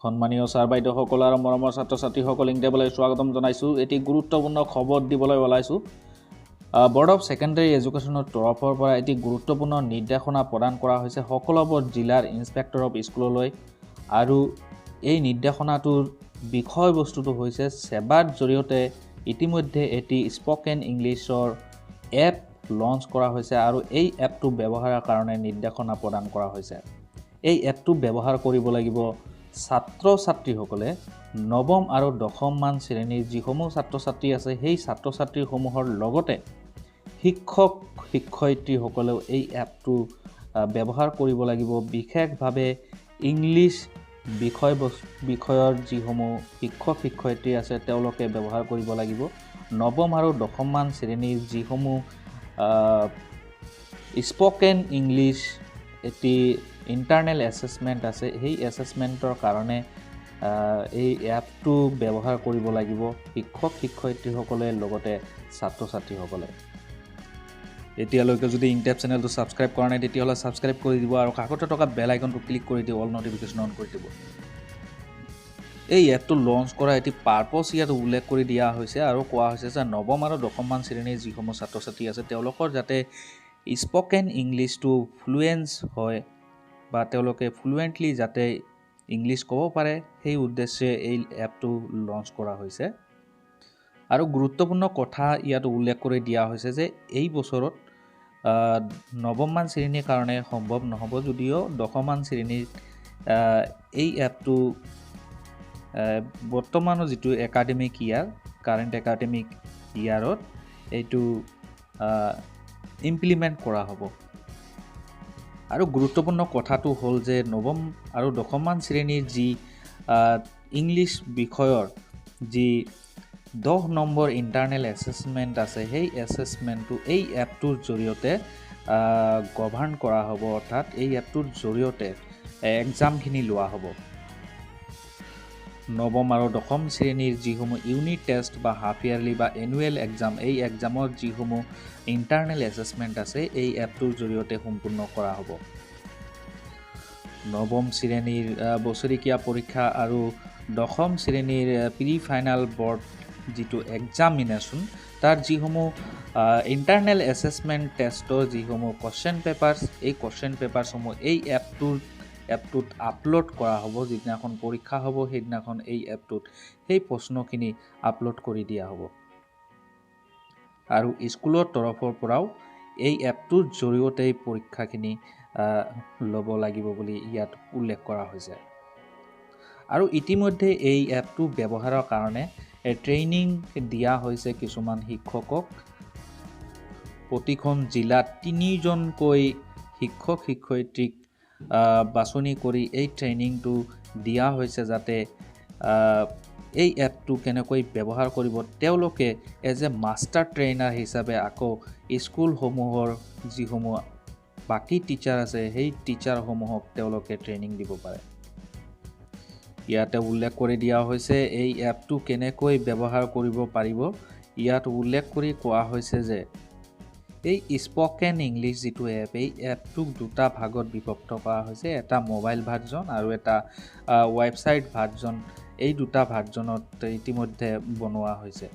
সন্মানীয় ছাৰ বাইদেউসকল আৰু মৰমৰ ছাত্ৰ ছাত্ৰীসকল ইংৰাজীলৈ স্বাগতম জনাইছোঁ। এটি গুৰুত্বপূৰ্ণ খবৰ দিবলৈ ওলাইছোঁ। বৰ্ড অফ ছেকেণ্ডাৰী এডুকেশ্যনৰ তৰফৰ পৰা এটি গুৰুত্বপূৰ্ণ নিৰ্দেশনা প্ৰদান কৰা হৈছে সকলোবোৰ জিলাৰ ইনস্পেক্টৰ অফ স্কুললৈ। আৰু এই নিৰ্দেশনাটোৰ বিষয়বস্তুটো হৈছে সেবাৰ জৰিয়তে ইতিমধ্যে এটি স্পকেন ইংলিছৰ এপ লঞ্চ কৰা হৈছে আৰু এই এপটো ব্যৱহাৰৰ কাৰণে নিৰ্দেশনা প্ৰদান কৰা হৈছে। এই এপটো ব্যৱহাৰ কৰিব লাগিব ছাত্ৰ ছাত্ৰীসকলে নৱম আৰু দশমমান শ্ৰেণীৰ যিসমূহ ছাত্ৰ ছাত্ৰী আছে সেই ছাত্ৰ ছাত্ৰীসমূহৰ লগতে শিক্ষক শিক্ষয়িত্ৰীসকলেও এই এপটো ব্যৱহাৰ কৰিব লাগিব। বিশেষভাৱে ইংলিছ বিষয়ৰ যিসমূহ শিক্ষক শিক্ষয়িত্ৰী আছে তেওঁলোকে ব্যৱহাৰ কৰিব লাগিব। নৱম আৰু দশমমান শ্ৰেণীৰ যিসমূহ স্পকেন ইংলিছ এটি ইণ্টাৰনেল এছেছমেণ্ট আছে সেই এছেছমেণ্টৰ কাৰণে এই এপটো ব্যৱহাৰ কৰিব লাগিব শিক্ষক শিক্ষয়িত্ৰীসকলে লগতে ছাত্ৰ ছাত্ৰীসকলে। এতিয়ালৈকে যদি ইনটেপ চেনেলটো ছাবস্ক্ৰাইব কৰা নাই তেতিয়াহ'লে ছাবস্ক্ৰাইব কৰি দিব আৰু কাষতে থকা বেল আইকনটো ক্লিক কৰি দিব, অল নটিফিকেশ্যন অন কৰি দিব। এই এপটো লঞ্চ কৰা এটি পাৰ্পছ ইয়াত উল্লেখ কৰি দিয়া হৈছে আৰু কোৱা হৈছে যে নৱম আৰু দশমমান শ্ৰেণীৰ যিসমূহ ছাত্ৰ ছাত্ৰী আছে তেওঁলোকৰ যাতে স্পকেন ইংলিছটো ফ্লুৱেঞ্চ হয় বা তেওঁলোকে ফ্লুৱেণ্টলি যাতে ইংলিছ ক'ব পাৰে সেই উদ্দেশ্যে এই এপটো লঞ্চ কৰা হৈছে। আৰু গুৰুত্বপূৰ্ণ কথা ইয়াত উল্লেখ কৰি দিয়া হৈছে যে এই বছৰত নৱমমান শ্ৰেণীৰ কাৰণে সম্ভৱ নহ'ব যদিও দশমমান শ্ৰেণীৰ এই এপটো বৰ্তমানৰ যিটো একাডেমিক ইয়াৰ কাৰেণ্ট একাডেমিক ইয়াৰত এইটো ইমপ্লিমেণ্ট কৰা হ'ব। আৰু গুৰুত্বপূৰ্ণ কথাটো হ'ল যে নৱম আৰু দশমমান শ্ৰেণীৰ যি ইংলিছ বিষয়ৰ যি 10 নম্বৰ ইণ্টাৰনেল এছেছমেণ্ট আছে সেই এছেছমেণ্টটো এই এপটোৰ জৰিয়তে গভাৰ্ণ কৰা হ'ব, অৰ্থাৎ এই এপটোৰ জৰিয়তে এক্সামখিনি লোৱা হ'ব। নৱম আৰু দশম শ্ৰেণীৰ যিসমূহ ইউনিট টেষ্ট বা হাফ ইয়াৰলি বা এনুৱেল এক্সাম এই এক্সামৰ যিসমূহ ইণ্টাৰনেল এছেছমেণ্ট আছে এই এপটোৰ জৰিয়তে সম্পূৰ্ণ কৰা হ'ব। নৱম শ্ৰেণীৰ বছৰেকীয়া পৰীক্ষা আৰু দশম শ্ৰেণীৰ প্ৰি ফাইনেল বৰ্ড যিটো এক্সামিনেশ্যন তাৰ যিসমূহ ইণ্টাৰনেল এছেছমেণ্ট টেষ্টৰ যিসমূহ কুৱেশ্যন পেপাৰ্ছ এই কুৱেশ্যন পেপাৰ্ছসমূহ এই এপটোত আপলোড কৰা হ'ব। যিদিনাখন পৰীক্ষা হ'ব সেইদিনাখন এই এপটোত সেই প্ৰশ্নখিনি আপলোড কৰি দিয়া হ'ব। আৰু স্কুলৰ তৰফৰ পৰাও এই এপটোৰ জৰিয়তে পৰীক্ষাখিনি ল'ব লাগিব বুলি ইয়াত উল্লেখ কৰা হৈছে। আৰু ইতিমধ্যে এই এপটো ব্যৱহাৰৰ কাৰণে ট্ৰেইনিং দিয়া হৈছে কিছুমান শিক্ষকক। প্ৰতিখন জিলাত 3জনকৈ শিক্ষক শিক্ষয়িত্ৰীক বাছনি কৰি এই ট্ৰেইনিংটো দিয়া হৈছে যাতে এই এপটো কেনেকৈ ব্যৱহাৰ কৰিব তেওঁলোকে এজ এ মাষ্টাৰ ট্ৰেইনাৰ হিচাপে আকৌ স্কুলসমূহৰ যিসমূহ বাকী টিচাৰ আছে সেই টিচাৰসমূহক তেওঁলোকে ট্ৰেইনিং দিব পাৰে। ইয়াতে উল্লেখ কৰি দিয়া হৈছে এই এপটো কেনেকৈ ব্যৱহাৰ কৰিব পাৰিব। ইয়াত উল্লেখ কৰি কোৱা হৈছে যে এই স্পকেন ইংলিছ যিটো এপ এই এপটোক দুটা ভাগত বিভক্ত কৰা হৈছে, এটা মোবাইল ভাৰ্জন আৰু এটা ৱেবছাইট ভাৰ্জন। এই দুটা ভাৰ্জনত ইতিমধ্যে বনোৱা হৈছে।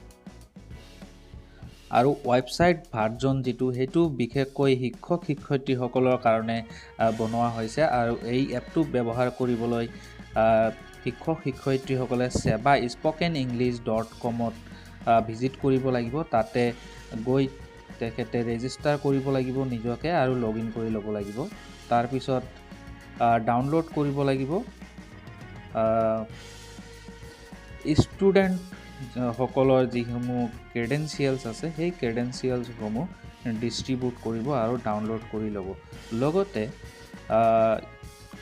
আৰু ৱেবছাইট ভাৰ্জন যিটো সেইটো বিশেষকৈ শিক্ষক শিক্ষয়িত্ৰীসকলৰ কাৰণে বনোৱা হৈছে। আৰু এই এপটো ব্যৱহাৰ কৰিবলৈ শিক্ষক শিক্ষয়িত্ৰীসকলে SEBA spokenenglish.com-ত ভিজিট কৰিব লাগিব। তাতে গৈ তেখেতে ৰেজিষ্টাৰ কৰিব লাগিব নিজকে আৰু লগ ইন কৰি ল'ব লাগিব। তাৰপিছত ডাউনলোড কৰিব লাগিব। ষ্টুডেণ্ট সকলৰ যিসমূহ ক্ৰেডেঞ্চিয়েলছ আছে সেই ক্ৰেডেঞ্চিয়েলছসমূহ ডিষ্ট্ৰিবিউট কৰিব আৰু ডাউনলোড কৰি ল'ব। লগতে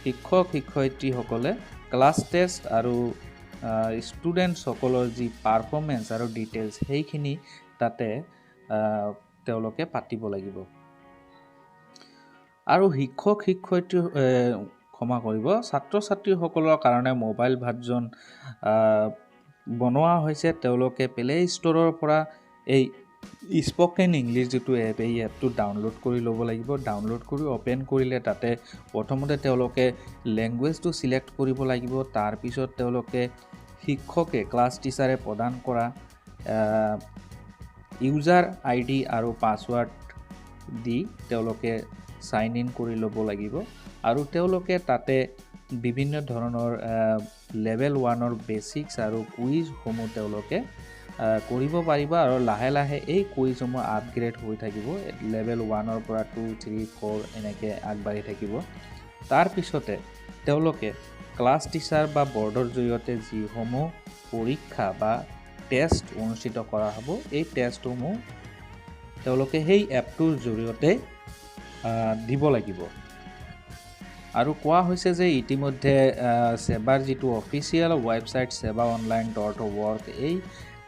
শিক্ষক শিক্ষয়িত্ৰীসকলে ক্লাছ টেষ্ট আৰু ষ্টুডেণ্টসকলৰ যি পাৰফৰ্মেঞ্চ আৰু ডিটেইলছ সেইখিনি তাতে তেওঁলোকে পাতিব লাগিব। আৰু শিক্ষক শিক্ষয়িত্ৰী ছাত্ৰ ছাত্ৰীসকলৰ কাৰণে মোবাইল ভাৰ্জন বনোৱা হৈছে। তেওঁলোকে প্লে ষ্ট'ৰৰ পৰা এই স্পকেন ইংলিছ যিটো এপ এই এপটো ডাউনলোড কৰি ল'ব লাগিব। ডাউনলোড কৰি অ'পেন কৰিলে তাতে প্ৰথমতে তেওঁলোকে লেংগুৱেজটো ছিলেক্ট কৰিব লাগিব। তাৰপিছত তেওঁলোকে শিক্ষকে ক্লাছ টিচাৰে প্ৰদান কৰা ইউজাৰ আইডি আৰু পাছৱাৰ্ড দি তেওঁলোকে সাইন ইন কৰি ল'ব লাগিব। আৰু তেওঁলোকে তাতে বিভিন্ন ধৰণৰ লেভেল 1ৰ বেচিক্স আৰু কুইজসমূহ তেওঁলোকে কৰিব পাৰিব আৰু লাহে লাহে এই কুইজসমূহ আপগ্ৰেড হৈ থাকিব। লেভেল 1ৰ পৰা 2, 3, 4 এনেকৈ আগবাঢ়ি থাকিব। তাৰপিছতে তেওঁলোকে ক্লাছ টিচাৰ বা বৰ্ডৰ জৰিয়তে যিসমূহ পৰীক্ষা বা টেষ্ট অনুষ্ঠিত কৰা হ'ব এই টেষ্টসমূহ তেওঁলোকে সেই এপটোৰ জৰিয়তে দিব লাগিব। আৰু কোৱা হৈছে যে ইতিমধ্যে সেবাৰ যিটো অফিচিয়েল ৱেবছাইট sebaonline.org এই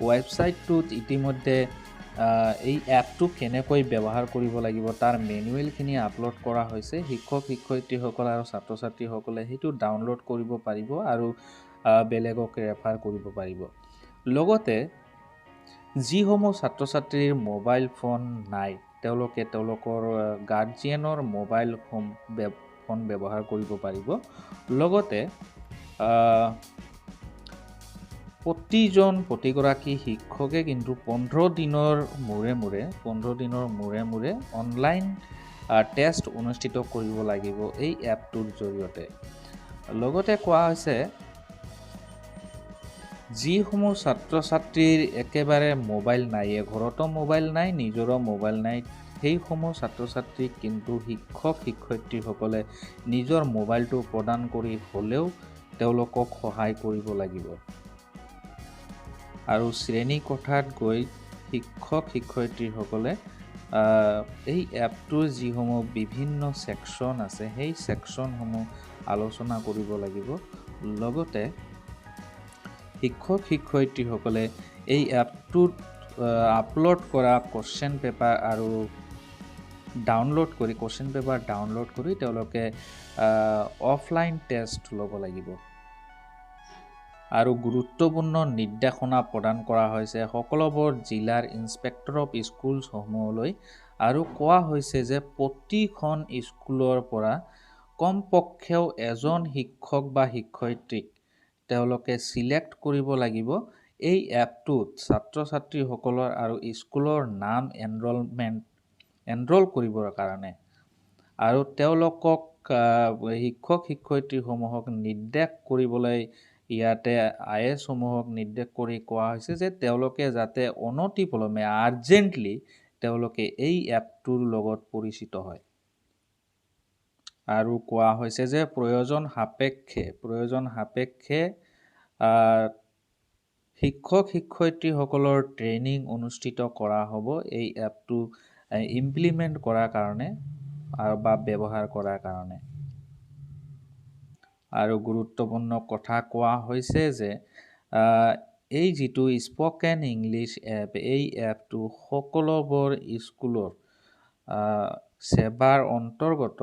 ৱেবছাইটটোত ইতিমধ্যে এই এপটো কেনেকৈ ব্যৱহাৰ কৰিব লাগিব তাৰ মেনুৱেলখিনি আপলোড কৰা হৈছে। শিক্ষক শিক্ষয়িত্ৰীসকল আৰু ছাত্ৰ ছাত্ৰীসকলে সেইটো ডাউনলোড কৰিব পাৰিব আৰু বেলেগক ৰেফাৰ কৰিব পাৰিব। লগতে যিসমূহ ছাত্ৰ ছাত্ৰীৰ মোবাইল ফোন নাই তেওঁলোকে তেওঁলোকৰ গাৰ্জিয়ানৰ মোবাইল ফোন ব্যৱহাৰ কৰিব পাৰিব। লগতে প্ৰতিগৰাকী শিক্ষকে কিন্তু 15 দিনৰ মূৰে মূৰে অনলাইন টেষ্ট অনুষ্ঠিত কৰিব লাগিব এই এপটোৰ জৰিয়তে। লগতে কোৱা হৈছে যিসমূহ ছাত্ৰ ছাত্ৰীৰ একেবাৰে মোবাইল নাই, ঘৰতো মোবাইল নাই, নিজৰো মোবাইল নাই, সেইসমূহ ছাত্ৰ ছাত্ৰীক কিন্তু শিক্ষক শিক্ষয়িত্ৰীসকলে নিজৰ মোবাইলটো প্ৰদান কৰি হ'লেও তেওঁলোকক সহায় কৰিব লাগিব। আৰু শ্ৰেণী কোঠাত গৈ শিক্ষক শিক্ষয়িত্ৰীসকলে এই এপটোৰ যিসমূহ বিভিন্ন ছেকশ্যন আছে সেই ছেকশ্যনসমূহ আলোচনা কৰিব লাগিব। লগতে শিক্ষক শিক্ষয়িত্ৰীসকলে এই এপটোত আপলোড কৰা কুৱেশ্যন পেপাৰ আৰু ডাউনলোড কৰি তেওঁলোকে অফলাইন টেষ্ট ল'ব লাগিব। আৰু গুৰুত্বপূৰ্ণ নিৰ্দেশনা প্ৰদান কৰা হৈছে সকলোবোৰ জিলাৰ ইন্সপেক্টৰ অফ স্কুলসমূহলৈ। আৰু কোৱা হৈছে যে প্ৰতিখন স্কুলৰ পৰা কমপক্ষেও এজন শিক্ষক বা শিক্ষয়িত্ৰীক তেওঁলোকে ছিলেক্ট কৰিব লাগিব এই এপটোত ছাত্ৰ ছাত্ৰীসকলৰ আৰু স্কুলৰ নাম এনৰোল কৰিবৰ কাৰণে। আৰু তেওঁলোকক শিক্ষক শিক্ষয়িত্ৰীসমূহক নিৰ্দেশ কৰিবলৈ ইয়াতে IS সমূহক নিৰ্দেশ কৰি কোৱা হৈছে যে তেওঁলোকে যাতে অনতিপলমে আৰ্জেণ্টলি তেওঁলোকে এই এপটোৰ লগত পৰিচিত হয়। আৰু কোৱা হৈছে যে প্ৰয়োজন সাপেক্ষে শিক্ষক শিক্ষয়িত্ৰীসকলৰ ট্ৰেইনিং অনুষ্ঠিত কৰা হ'ব এই এপটো ইমপ্লিমেণ্ট কৰাৰ কাৰণে বা ব্যৱহাৰ কৰাৰ কাৰণে। আৰু গুৰুত্বপূৰ্ণ কথা কোৱা হৈছে যে এই যিটো স্পকেন ইংলিছ এপ এই এপটো সকলোবোৰ স্কুলৰ সেবাৰ অন্তৰ্গত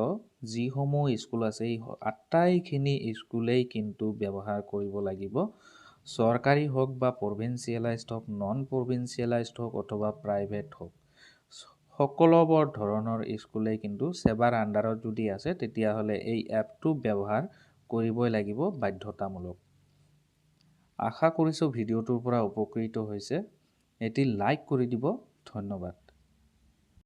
যিসমূহ স্কুল আছে এই আটাইখিনি স্কুলেই কিন্তু ব্যৱহাৰ কৰিব লাগিব। চৰকাৰী হওক বা প্ৰভিন্সিয়েলাইজড হওক, নন প্ৰভিন্সিয়েলাইজড হওক অথবা প্ৰাইভেট হওক, সকলোবোৰ ধৰণৰ স্কুলেই কিন্তু সেবাৰ আণ্ডাৰত যদি আছে তেতিয়াহ'লে এই এপটো ব্যৱহাৰ কৰিবই লাগিব বাধ্যতামূলক। আশা কৰিছোঁ ভিডিঅ'টোৰ পৰা উপকৃত হৈছে। এটি লাইক কৰি দিব। ধন্যবাদ।